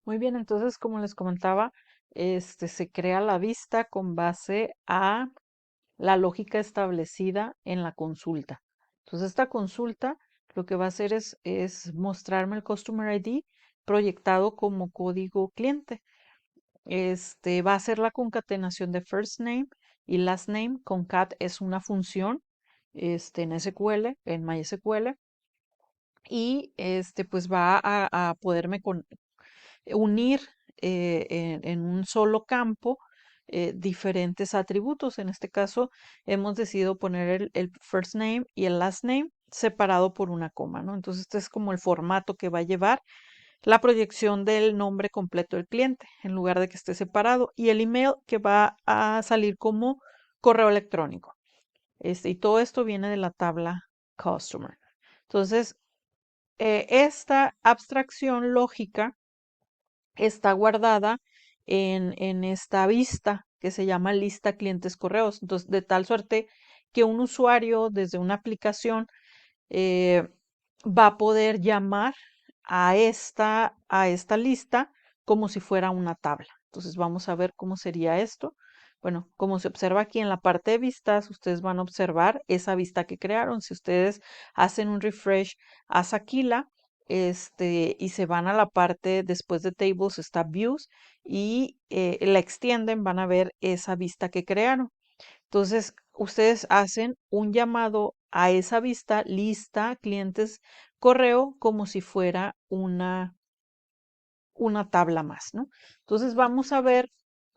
Muy bien, entonces como les comentaba, se crea la vista con base a la lógica establecida en la consulta. Entonces esta consulta lo que va a hacer es mostrarme el Customer ID proyectado como código cliente. Va a ser la concatenación de first name y last name. Concat es una función en SQL, en MySQL, y pues va a poderme unir en un solo campo diferentes atributos. En este caso, hemos decidido poner el first name y el last name separado por una coma, ¿no? Entonces, este es como el formato que va a llevar la proyección del nombre completo del cliente, en lugar de que esté separado, y el email que va a salir como correo electrónico. Y todo esto viene de la tabla Customer. Entonces, esta abstracción lógica está guardada en esta vista que se llama lista clientes correos. Entonces, de tal suerte que un usuario desde una aplicación eh, va a poder llamar a esta lista como si fuera una tabla. Entonces, vamos a ver cómo sería esto. Bueno, como se observa aquí en la parte de vistas, ustedes van a observar esa vista que crearon. Si ustedes hacen un refresh a Sakila, y se van a la parte después de tables, está views, y la extienden, van a ver esa vista que crearon. Entonces, ustedes hacen un llamado a esa vista, lista, clientes, correo, como si fuera una tabla más, ¿no? Entonces, vamos a ver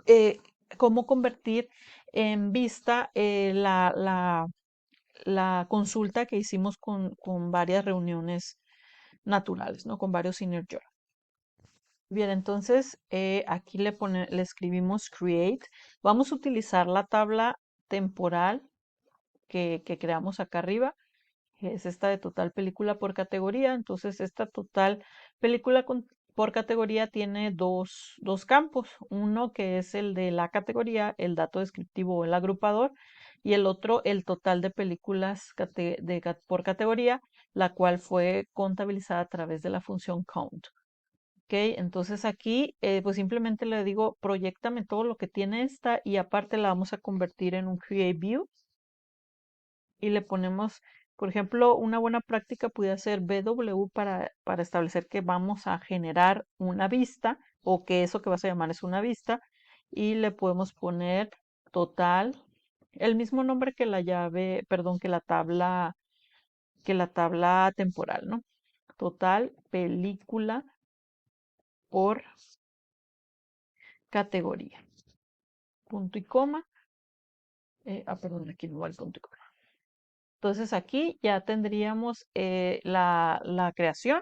eh, cómo convertir en vista la consulta que hicimos con varias reuniones naturales, ¿no? Con varios senior journals. Bien, entonces aquí le escribimos create. Vamos a utilizar la tabla temporal que creamos acá arriba, que es esta de total película por categoría. Entonces, esta total película por categoría tiene dos campos. Uno que es el de la categoría, el dato descriptivo o el agrupador, y el otro, el total de películas por categoría, la cual fue contabilizada a través de la función count. Ok, entonces aquí pues simplemente le digo, proyéctame todo lo que tiene esta y aparte la vamos a convertir en un create view y le ponemos, por ejemplo, una buena práctica puede ser BW para establecer que vamos a generar una vista o que eso que vas a llamar es una vista y le podemos poner total, el mismo nombre que la llave, perdón, que la tabla temporal, ¿no? Total película por categoría. Punto y coma. Perdón, aquí no va el punto y coma. Entonces aquí ya tendríamos la creación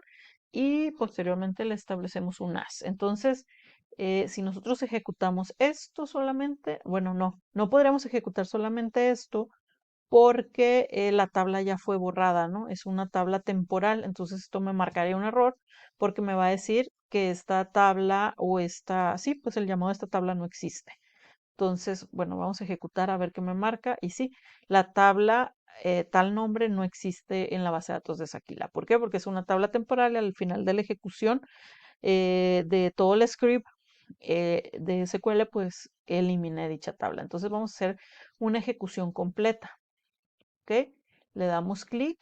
y posteriormente le establecemos un as. Entonces, si nosotros ejecutamos esto solamente, bueno, no podremos ejecutar solamente esto porque la tabla ya fue borrada, ¿no? Es una tabla temporal, entonces esto me marcaría un error porque me va a decir que esta tabla o sí, pues el llamado a esta tabla no existe. Entonces, bueno, vamos a ejecutar a ver qué me marca. Y sí, la tabla tal nombre no existe en la base de datos de Sakila. ¿Por qué? Porque es una tabla temporal y al final de la ejecución de todo el script de SQL, pues eliminé dicha tabla. Entonces vamos a hacer una ejecución completa. ¿Ok? Le damos clic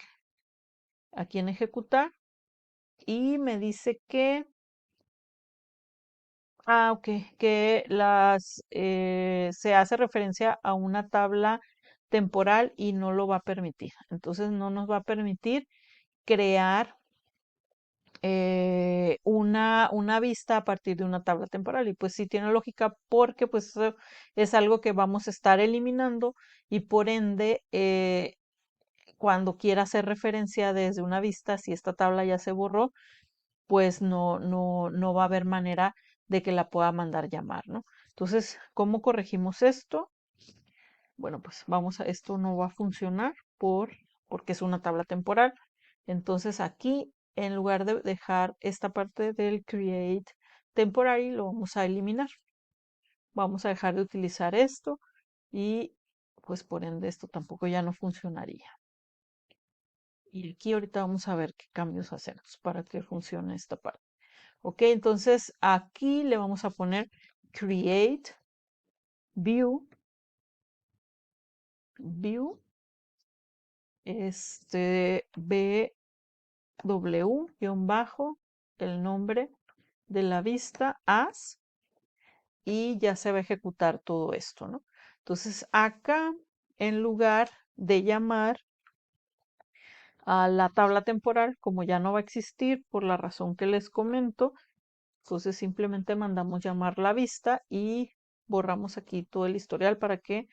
aquí en ejecutar y me dice que ok, que se hace referencia a una tabla temporal y no lo va a permitir. Entonces no nos va a permitir crear una vista a partir de una tabla temporal. Y pues sí tiene lógica porque pues eso es algo que vamos a estar eliminando y por ende cuando quiera hacer referencia desde una vista, si esta tabla ya se borró, pues no va a haber manera de que la pueda mandar llamar, ¿no? Entonces, ¿cómo corregimos esto? Bueno, pues esto no va a funcionar porque es una tabla temporal. Entonces aquí, en lugar de dejar esta parte del create temporary, lo vamos a eliminar. Vamos a dejar de utilizar esto y pues por ende esto tampoco ya no funcionaría. Y aquí ahorita vamos a ver qué cambios hacemos para que funcione esta parte. Ok, entonces aquí le vamos a poner create view, view, bw, bajo, el nombre de la vista as y ya se va a ejecutar todo esto, ¿no? Entonces acá, en lugar de llamar a la tabla temporal, como ya no va a existir por la razón que les comento, entonces simplemente mandamos llamar la vista y borramos aquí todo el historial para que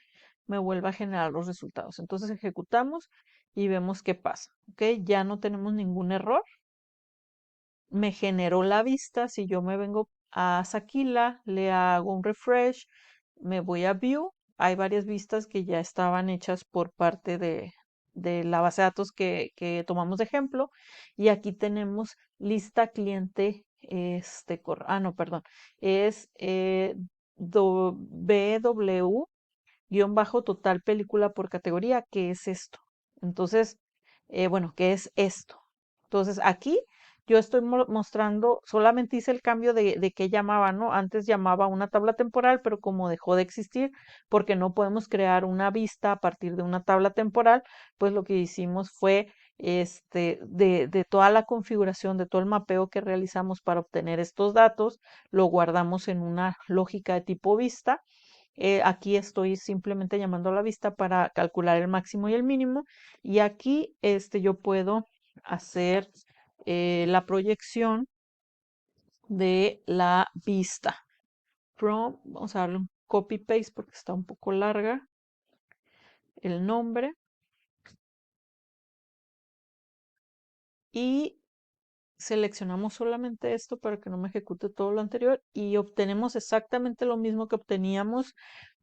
me vuelva a generar los resultados. Entonces ejecutamos y vemos qué pasa. ¿Ok? Ya no tenemos ningún error. Me generó la vista. Si yo me vengo a Saquila, le hago un refresh, me voy a View. Hay varias vistas que ya estaban hechas por parte de la base de datos que tomamos de ejemplo. Y aquí tenemos lista cliente, no, perdón, es BW guión bajo total película por categoría, ¿qué es esto? Entonces, bueno, ¿qué es esto? Entonces, aquí yo estoy mostrando, solamente hice el cambio de qué llamaba, ¿no? Antes llamaba una tabla temporal, pero como dejó de existir, porque no podemos crear una vista a partir de una tabla temporal, pues lo que hicimos fue de toda la configuración, de todo el mapeo que realizamos para obtener estos datos, lo guardamos en una lógica de tipo vista. Aquí estoy simplemente llamando a la vista para calcular el máximo y el mínimo. Y aquí yo puedo hacer la proyección de la vista. Vamos a darle un copy paste porque está un poco larga. El nombre. Y seleccionamos solamente esto para que no me ejecute todo lo anterior. Y obtenemos exactamente lo mismo que obteníamos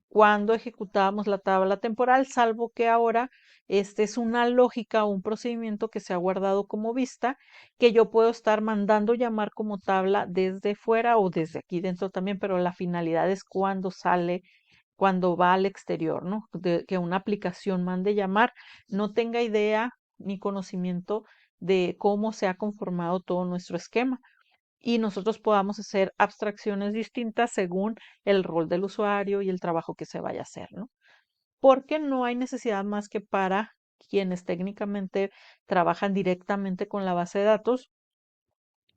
cuando ejecutábamos la tabla temporal, salvo que ahora este es una lógica o un procedimiento que se ha guardado como vista, que yo puedo estar mandando llamar como tabla desde fuera o desde aquí dentro también, pero la finalidad es cuando sale, cuando va al exterior, ¿no? Que una aplicación mande llamar, no tenga idea ni conocimiento de cómo se ha conformado todo nuestro esquema y nosotros podamos hacer abstracciones distintas según el rol del usuario y el trabajo que se vaya a hacer, ¿no? Porque no hay necesidad más que para quienes técnicamente trabajan directamente con la base de datos,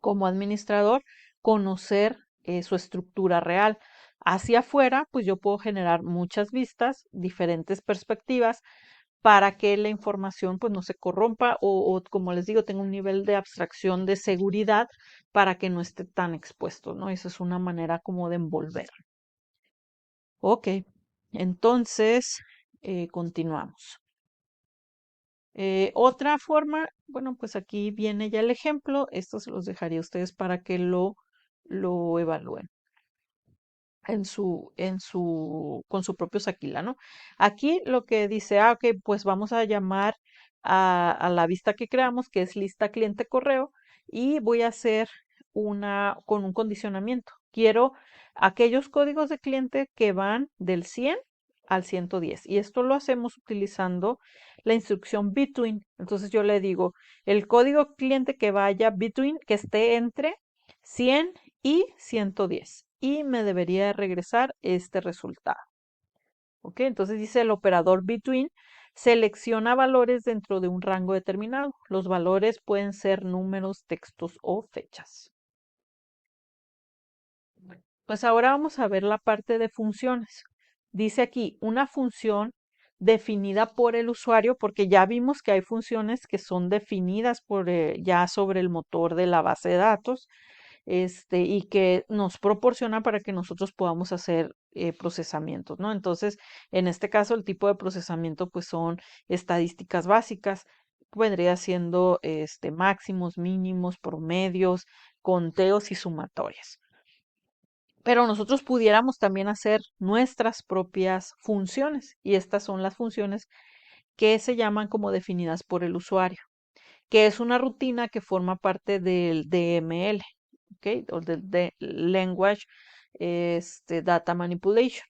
como administrador, conocer su estructura real. Hacia afuera, pues yo puedo generar muchas vistas, diferentes perspectivas, para que la información pues no se corrompa o, como les digo, tenga un nivel de abstracción de seguridad para que no esté tan expuesto, ¿no? Esa es una manera como de envolver. Ok, entonces continuamos. Otra forma, bueno, pues aquí viene ya el ejemplo. Esto se los dejaría a ustedes para que lo evalúen con su propio Saquila, ¿no? Aquí lo que dice, ok, pues vamos a llamar a la vista que creamos, que es lista cliente correo, y voy a hacer con un condicionamiento. Quiero aquellos códigos de cliente que van del 100 al 110. Y esto lo hacemos utilizando la instrucción between. Entonces yo le digo, el código cliente que vaya between, que esté entre 100 y 110 y me debería regresar este resultado. ¿Ok? Entonces dice el operador between selecciona valores dentro de un rango determinado. Los valores pueden ser números, textos o fechas. Pues ahora vamos a ver la parte de funciones. Dice aquí una función definida por el usuario, porque ya vimos que hay funciones que son definidas ya sobre el motor de la base de datos y que nos proporciona para que nosotros podamos hacer procesamientos, ¿no? Entonces, en este caso, el tipo de procesamiento, pues son estadísticas básicas, vendría siendo máximos, mínimos, promedios, conteos y sumatorias. Pero nosotros pudiéramos también hacer nuestras propias funciones, y estas son las funciones que se llaman como definidas por el usuario, que es una rutina que forma parte del DML, ¿ok? O del Language Data Manipulation.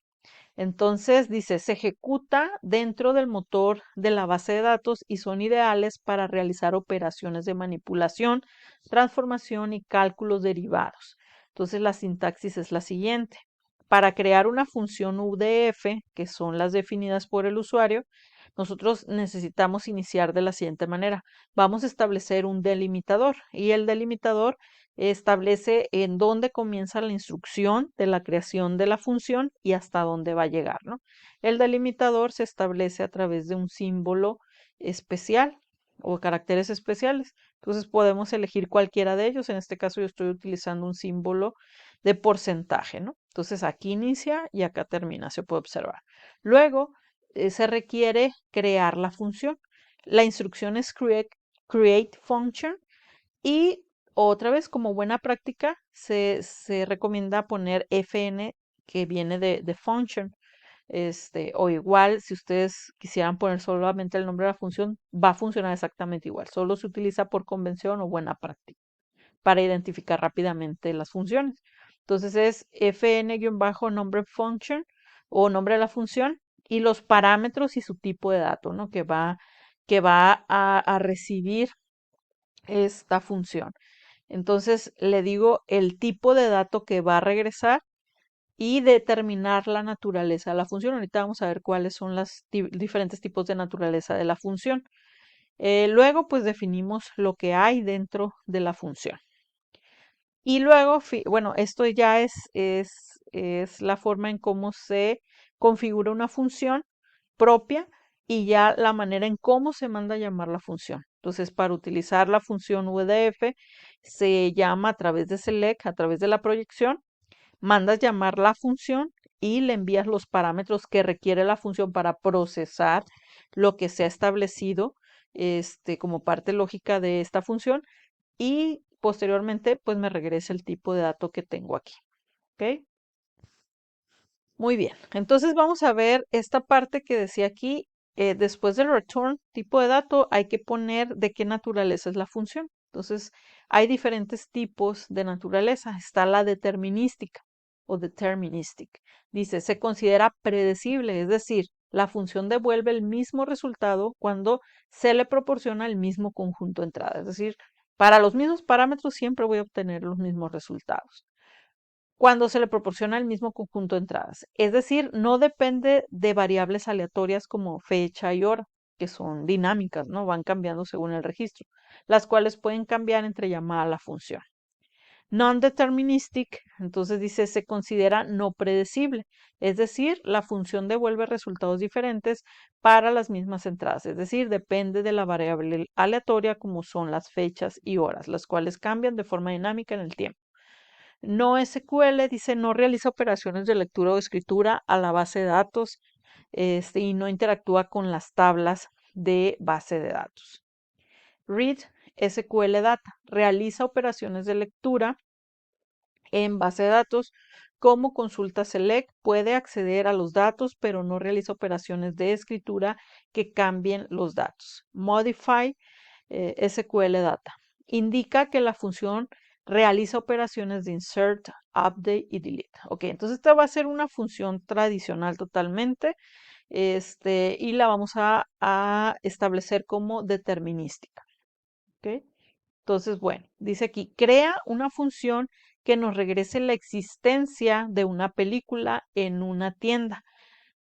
Entonces dice, se ejecuta dentro del motor de la base de datos y son ideales para realizar operaciones de manipulación, transformación y cálculos derivados. Entonces la sintaxis es la siguiente. Para crear una función UDF, que son las definidas por el usuario, nosotros necesitamos iniciar de la siguiente manera. Vamos a establecer un delimitador y el delimitador establece en dónde comienza la instrucción de la creación de la función y hasta dónde va a llegar, ¿no? El delimitador se establece a través de un símbolo especial o caracteres especiales. Entonces podemos elegir cualquiera de ellos. En este caso yo estoy utilizando un símbolo de porcentaje, ¿no? Entonces aquí inicia y acá termina, se puede observar. Luego se requiere crear la función. La instrucción es create function y otra vez, como buena práctica, se recomienda poner fn que viene de function. O igual, si ustedes quisieran poner solamente el nombre de la función, va a funcionar exactamente igual. Solo se utiliza por convención o buena práctica para identificar rápidamente las funciones. Entonces es fn-nombre function o nombre de la función y los parámetros y su tipo de dato, ¿no? Que va a recibir esta función. Entonces le digo el tipo de dato que va a regresar y determinar la naturaleza de la función. Ahorita vamos a ver cuáles son los diferentes tipos de naturaleza de la función. Luego, pues definimos lo que hay dentro de la función. Y luego, bueno, esto ya es la forma en cómo se configura una función propia y ya la manera en cómo se manda a llamar la función. Entonces, para utilizar la función UDF, se llama a través de select, a través de la proyección, mandas llamar la función y le envías los parámetros que requiere la función para procesar lo que se ha establecido como parte lógica de esta función y posteriormente pues me regresa el tipo de dato que tengo aquí. ¿Ok? Muy bien, entonces vamos a ver esta parte que decía aquí, después del return tipo de dato hay que poner de qué naturaleza es la función. Entonces hay diferentes tipos de naturaleza. Está la determinística o deterministic. Dice, se considera predecible, es decir, la función devuelve el mismo resultado cuando se le proporciona el mismo conjunto de entradas. Es decir, para los mismos parámetros siempre voy a obtener los mismos resultados cuando se le proporciona el mismo conjunto de entradas. Es decir, no depende de variables aleatorias como fecha y hora, que son dinámicas, ¿no? Van cambiando según el registro, las cuales pueden cambiar entre llamada a la función. Non-deterministic, entonces dice, se considera no predecible, es decir, la función devuelve resultados diferentes para las mismas entradas, es decir, depende de la variable aleatoria como son las fechas y horas, las cuales cambian de forma dinámica en el tiempo. No SQL dice no realiza operaciones de lectura o escritura a la base de datos y no interactúa con las tablas de base de datos. Read SQL Data realiza operaciones de lectura en base de datos como consulta select, puede acceder a los datos, pero no realiza operaciones de escritura que cambien los datos. Modify SQL Data. Indica que la función realiza operaciones de insert, update y delete. Ok, entonces esta va a ser una función tradicional totalmente y la vamos a establecer como determinística. Ok, entonces, bueno, dice aquí, crea una función que nos regrese la existencia de una película en una tienda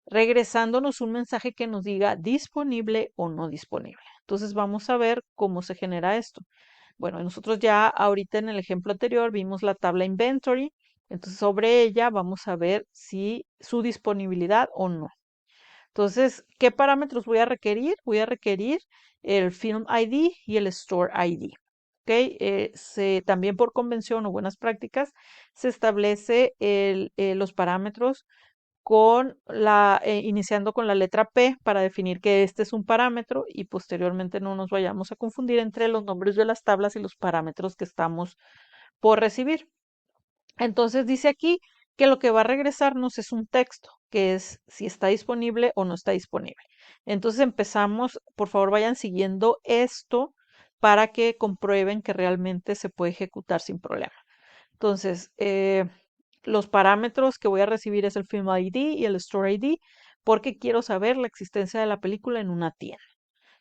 regresándonos un mensaje que nos diga disponible o no disponible. Entonces vamos a ver cómo se genera esto. Bueno, nosotros ya ahorita en el ejemplo anterior vimos la tabla inventory, entonces sobre ella vamos a ver si su disponibilidad o no. Entonces, ¿qué parámetros voy a requerir? Voy a requerir el Film ID y el Store ID. ¿Ok? También por convención o buenas prácticas se establece los parámetros iniciando con la letra P para definir que este es un parámetro y posteriormente no nos vayamos a confundir entre los nombres de las tablas y los parámetros que estamos por recibir. Entonces dice aquí que lo que va a regresarnos es un texto, que es si está disponible o no está disponible. Entonces empezamos, por favor vayan siguiendo esto para que comprueben que realmente se puede ejecutar sin problema. Entonces, los parámetros que voy a recibir es el Film ID y el Store ID porque quiero saber la existencia de la película en una tienda.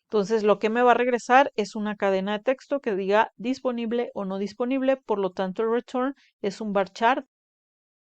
Entonces, lo que me va a regresar es una cadena de texto que diga disponible o no disponible, por lo tanto, el return es un varchar